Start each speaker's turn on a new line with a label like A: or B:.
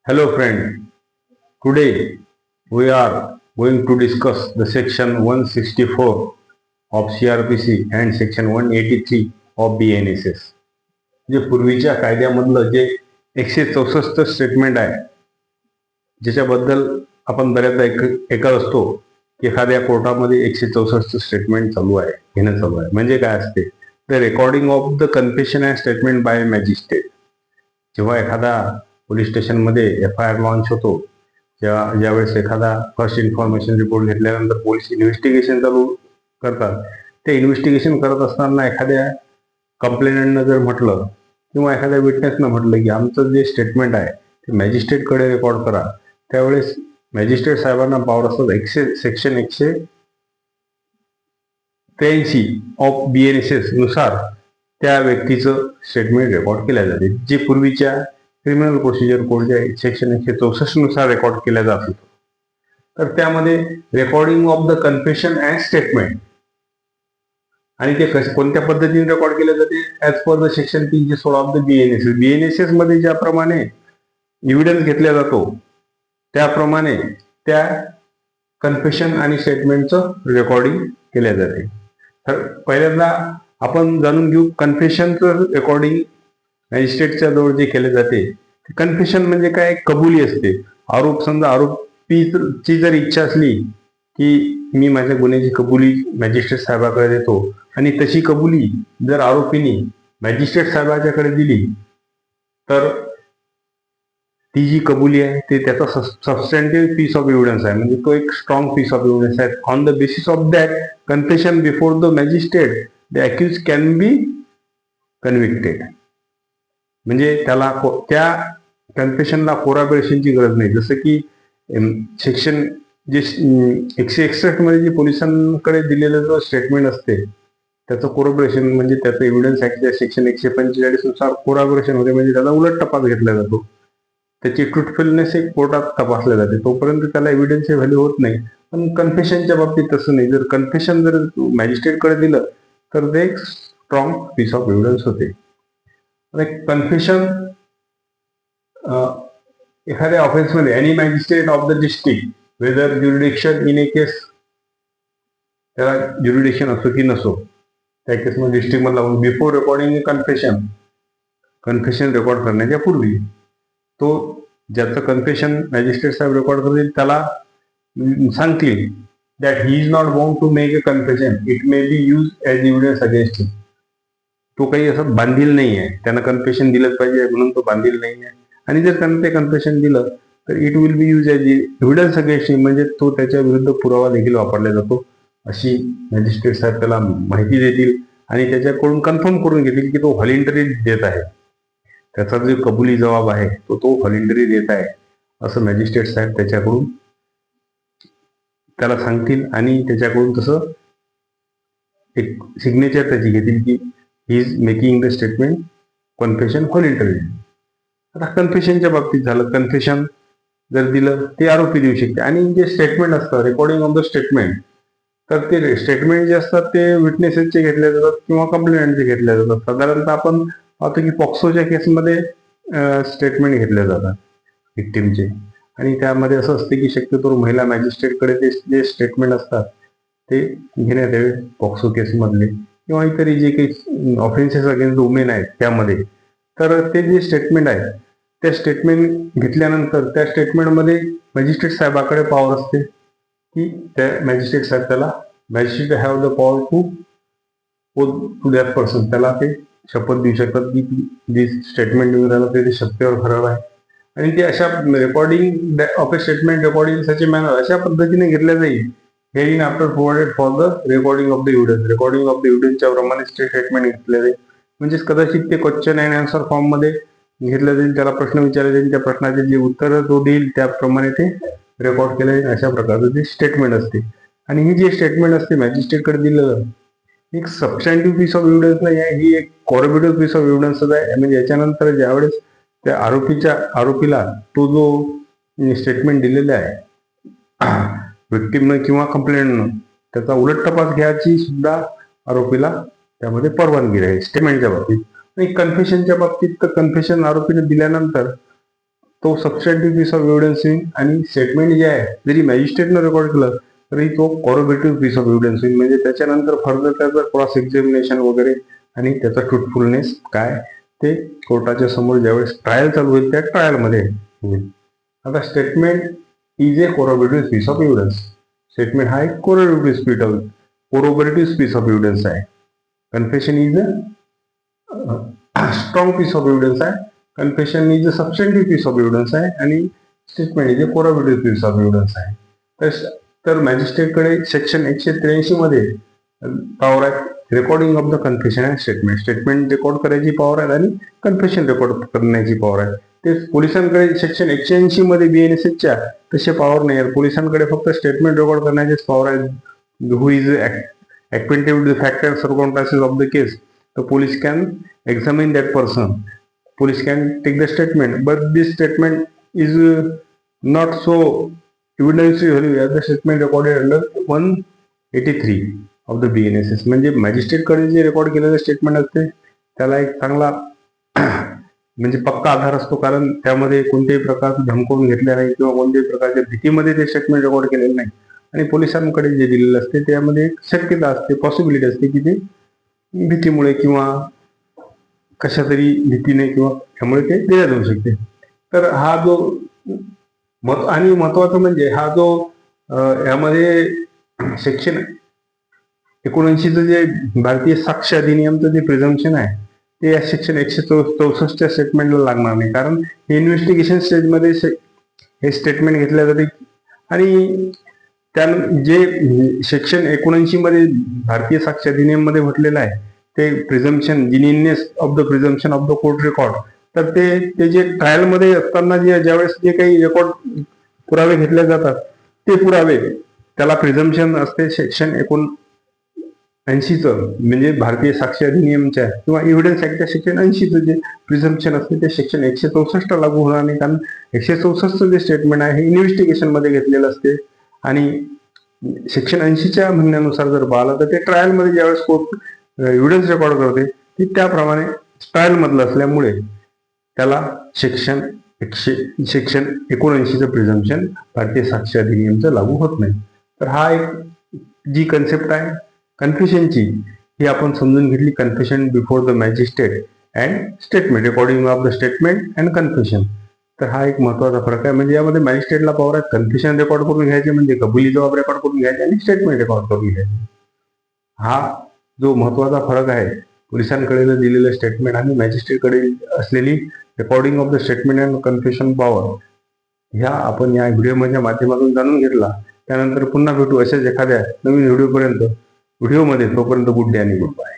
A: Hello friend, today we are going to discuss the section 164 of CRPC and section 183 of BNSS. जे पूर्वीच्या कायद्यामधलं जे 164 statement आहे, ज्याच्याबद्दल आपण बऱ्याचदा ऐकत असतो की एखाद्या कोर्टामध्ये 164 स्टेटमेंट चालू आहे, घेणं चालू आहे. म्हणजे काय असते? The recording of the confession and statement by magistrate. जेव्हा एखादा पोलीस स्टेशनमध्ये FIR लॉन्च होतो, ज्यावेळेस एखादा फर्स्ट इन्फॉर्मेशन रिपोर्ट घेतल्यानंतर पोलीस इन्व्हेस्टिगेशन चालू करतात. ते इन्व्हेस्टिगेशन करत असताना एखाद्या कंप्लेनंटनं जर म्हटलं किंवा एखाद्या विटनेसनं म्हटलं की आमचं जे स्टेटमेंट आहे ते मॅजिस्ट्रेटकडे रेकॉर्ड करा, त्यावेळेस मॅजिस्ट्रेट साहेबांना पॉवर असतात सेक्शन 183 ऑफ BNSS नुसार त्या व्यक्तीचं स्टेटमेंट रेकॉर्ड केल्या जाते, जे पूर्वीच्या क्रिमिनल प्रोसिजर कोडच्या सेक्शन 164 नुसार रेकॉर्ड केल्या जात होतं. तर त्यामध्ये recording of the confession and statement आणि ते कोणत्या पद्धतीने रेकॉर्ड केले जाते as per the section 316 of the BNSS मध्ये ज्याप्रमाणे एव्हिडन्स घेतला जातो त्याप्रमाणे त्या कन्फेशन आणि स्टेटमेंटचं रेकॉर्डिंग केल्या जाते. तर पहिल्यांदा आपण जाणून घेऊ कन्फेशनचं रेकॉर्डिंग मॅजिस्ट्रेटच्या जवळ जे केले जाते. कन्फेशन म्हणजे काय? कबुली असते. समजा आरोपीची जर इच्छा असली की मी माझ्या गुन्ह्याची कबुली मॅजिस्ट्रेट साहेबाकडे देतो आणि तशी कबुली जर आरोपीने मॅजिस्ट्रेट साहेबाच्याकडे दिली तर ती जी कबुली आहे ते त्याचा सबस्टँटिव्ह पीस ऑफ एव्हिडन्स आहे, म्हणजे तो एक स्ट्रॉंग पीस ऑफ एव्हिडन्स आहे. On the basis of that confession before the magistrate the accused can be convicted. म्हणजे त्याला त्या कन्फेशनला कोरॅबोरेशनची गरज नाही. जसं की सेक्शन जे 161 मध्ये जे पोलिसांकडे दिलेलं जो स्टेटमेंट असते त्याचं कोरॅबोरेशन म्हणजे त्याचं एव्हिडन्स ऍक्टच्या सेक्शन 145 नुसार कोरॅबोरेशन होते, म्हणजे त्याला उलट तपास घेतला जातो. त्याची ट्रुथफुलनेस एक कोर्टात तपासल्या जाते, तोपर्यंत त्याला एव्हिडन्सची व्हॅल्यू होत नाही. पण कन्फेशनच्या बाबतीत तसं नाही. जर कन्फेशन जर मॅजिस्ट्रेटकडे दिलं तर ते एक स्ट्रॉंग पीस ऑफ एव्हिडन्स होते. कन्फेशन एखाद्या ऑफेन्समध्ये any magistrate of the district whether jurisdiction in a case, त्याला ज्युरिडिक्शन असो की नसो, त्या केसमध्ये डिस्ट्रिक्ट मधला बिफोर रेकॉर्डिंग कन्फेशन रेकॉर्ड करण्याच्या पूर्वी तो ज्याचं कन्फेशन मॅजिस्ट्रेट साहेब रेकॉर्ड करतील त्याला सांगतील that he is not bound to make a confession, it may be use as evidence against him. तो काही असं बांधील नाही आहे, त्यानं कन्फेशन दिलंच पाहिजे म्हणून तो बांधील नाही आहे. आणि जर त्यानं ते कन्फेशन दिलं तर it will be use as evidence against him, म्हणजे तो त्याच्या विरुद्ध पुरावा देखील वापरला जातो, अशी मॅजिस्ट्रेट साहेब त्याला माहिती देतील आणि त्याच्याकडून कन्फर्म करून घेतील की तो व्हॉलेंटरी देत आहे. त्याचा जो कबुली जबाब आहे तो व्हॉलेंटरी देत आहे असं मॅजिस्ट्रेट साहेब त्याच्याकडून त्याला सांगतील आणि त्याच्याकडून तसं एक सिग्नेचर त्याची घेतील की he is making the statement confession voluntary. आता कन्फेशनच्या बाबतीत झालं, कन्फेशन जर दिलं ते आरोपी देऊ शकते. आणि जे स्टेटमेंट असतं रेकॉर्डिंग ऑफ द स्टेटमेंट, तर ते स्टेटमेंट जे असतात ते विटनेसेसचे घेतले जातात किंवा कंप्लेंटचे घेतले जातात. साधारणतः आपण पाहतो की पॉक्सोच्या केसमध्ये स्टेटमेंट घेतले जातात व्हिक्टिमचे, आणि त्यामध्ये असं असते की शक्यतो महिला मॅजिस्ट्रेटकडे ते जे स्टेटमेंट असतात ते घेण्यात यावे पॉक्सो केसमधले किंवा इतर जे काही ऑफेन्सेस अगेन्स्ट वुमेन आहेत त्यामध्ये. तर ते जे स्टेटमेंट आहे त्या स्टेटमेंट घेतल्यानंतर त्या स्टेटमेंटमध्ये मॅजिस्ट्रेट साहेबाकडे पॉवर असते की त्या मॅजिस्ट्रेट साहेब त्याला magistrate have the power to that person, त्याला ते शपथ देऊ शकतात की जी स्टेटमेंट देऊन राहिलं ते सत्तेवर खरं आहे. आणि ते अशा recording of a statement recording such manner अशा पद्धतीने घेतल्या जाईल hearing after provided for the recording of the evidence. Recording of the एव्हिडन्सच्या प्रमाणे स्टेटमेंट घेतले जाईल. म्हणजे कदाचित ते क्वेश्चन अँड आन्सर फॉर्म मध्ये घेतलं जाईल, त्याला प्रश्न विचारले जाईल, त्या प्रश्नाचे जे उत्तर तो देईल त्याप्रमाणे ते रेकॉर्ड केलं जाईल. अशा प्रकारचं ते स्टेटमेंट असते. आणि ही जे स्टेटमेंट असते मॅजिस्ट्रेटकडे दिलं एक सबस्टँटिव्ह पीस ऑफ एव्हिडन्स नाही आहे, ही एक कॉरेबेटिव्ह पीस ऑफ एव्हिडन्सच आहे. म्हणजे याच्यानंतर ज्यावेळेस त्या आरोपीला तो जो स्टेटमेंट दिलेला आहे विक्टिमनं किंवा कंप्लेंटनं त्याचा उलट तपास घ्यायची सुद्धा आरोपीला त्यामध्ये परवानगी राहील स्टेटमेंटच्या बाबतीत. आणि कन्फेशनच्या बाबतीत तर कन्फेशन आरोपीने दिल्यानंतर तो सबस्टॅन्टिव्ह पीस ऑफ एव्हिडन्स होईल आणि स्टेटमेंट जे आहे जरी मॅजिस्ट्रेटनं रेकॉर्ड केलं तरी तो कॉरोबेटिव्ह पीस ऑफ एव्हिडन्स होईल. म्हणजे त्याच्यानंतर फर्दर त्याचं क्रॉस एक्झामिनेशन वगैरे आणि त्याचा ट्रुथफुलनेस काय ते कोर्टाच्या समोर ज्यावेळेस ट्रायल चालू होईल त्या ट्रायलमध्ये होईल. आता statement is a corroborative piece of evidence. Statement हा एक कोरोबेटिव्ह पीस ऑफ एव्हिडन्स आहे. Confession is a strong piece of evidence आहे. Confession is a substantive piece of evidence आहे आणि statement is a corroborative piece of evidence आहे. तर मॅजिस्ट्रेटकडे section 183 मध्ये पॉवर आहे. Recording of the confession and statement. Statement record करायची power आहे आणि कन्फेशन रेकॉर्ड करण्याची पॉवर आहे. ते पोलिसांकडे सेक्शन 180 मध्ये BNSSच्या तसे पॉवर नाही आहे. पोलिसांकडे फक्त स्टेटमेंट रेकॉर्ड करण्याचीच पॉवर आहे. हु is acquainted with the fact and circumstances of the case, the police can examine that person. Police can take the statement, but this statement is not so evidentiary value as the statement recorded under 183 of the BNSS. म्हणजे मॅजिस्ट्रेटकडे जे record केलेलं statement असते त्याला एक चांगला म्हणजे पक्का आधार असतो, कारण त्यामध्ये कोणत्याही प्रकारचं धमकावून घेतले नाही किंवा कोणत्याही प्रकारच्या भीतीमध्ये ते स्टेटमेंट रेकॉर्ड केलेलं नाही. आणि पोलिसांकडे जे दिलेलं असते त्यामध्ये एक शक्यता असते, पॉसिबिलिटी असते की ते भीतीमुळे किंवा कशा तरी भीतीने किंवा त्यामुळे ते दिल्या जाऊ शकते. तर हा जो आणि महत्वाचं म्हणजे हा जो यामध्ये सेक्शन 79चं जे भारतीय साक्ष अधिनियमचं जे प्रिझम्पशन आहे ते या सेक्शन 164 स्टेटमेंटला लागणार नाही, कारण हे इन्व्हेस्टिगेशन स्टेजमध्ये हे स्टेटमेंट घेतल्या जाते. आणि त्या जे सेक्शन 79 मध्ये भारतीय साक्ष अधिनियम मध्ये म्हटलेलं आहे ते presumption genius of the presumption of the court record. तर ते जे ट्रायल मध्ये असताना ज्यावेळेस जे काही रेकॉर्ड पुरावे घेतले जातात ते पुरावे त्याला प्रिझम्पशन असते. सेक्शन 79चं म्हणजे भारतीय साक्ष अधिनियमच्या किंवा एव्हिडन्स ऍक्टच्या सेक्शन 80चं जे प्रिझम्पशन असते ते सेक्शन 164 लागू होणार नाही, कारण 164चं जे स्टेटमेंट आहे हे इन्व्हेस्टिगेशन मध्ये घेतलेलं असते. आणि सेक्शन 80च्या म्हणण्यानुसार जर पाहिलं तर ते ट्रायल मध्ये ज्यावेळेस कोर्ट एव्हिडन्स रेकॉर्ड करते ते त्याप्रमाणे ट्रायल मधलं असल्यामुळे त्याला सेक्शन 79चं प्रिझम्पशन भारतीय साक्ष अधिनियमचं लागू होत नाही. तर हा एक जी कन्सेप्ट आहे कन्फेशनची ही आपण समजून घेतली. Confession before the magistrate and statement, recording of the statement and confession. तर हा एक महत्वाचा फरक आहे. म्हणजे यामध्ये मॅजिस्ट्रेटला पॉवर आहे कन्फेशन रेकॉर्ड करून घ्यायचे म्हणजे कबुली जबाब रेकॉर्ड करून घ्यायचे आणि स्टेटमेंट रेकॉर्ड करून घ्यायचे. हा जो महत्वाचा फरक आहे पोलिसांकडे दिलेलं स्टेटमेंट आणि मॅजिस्ट्रेटकडे असलेली recording of the statement and confession power, ह्या आपण या व्हिडिओच्या माध्यमातून जाणून घेतला. त्यानंतर पुन्हा भेटू अशाच एखाद्या नवीन व्हिडिओमध्ये. तोपर्यंत गुड डे आणि गुड बाय.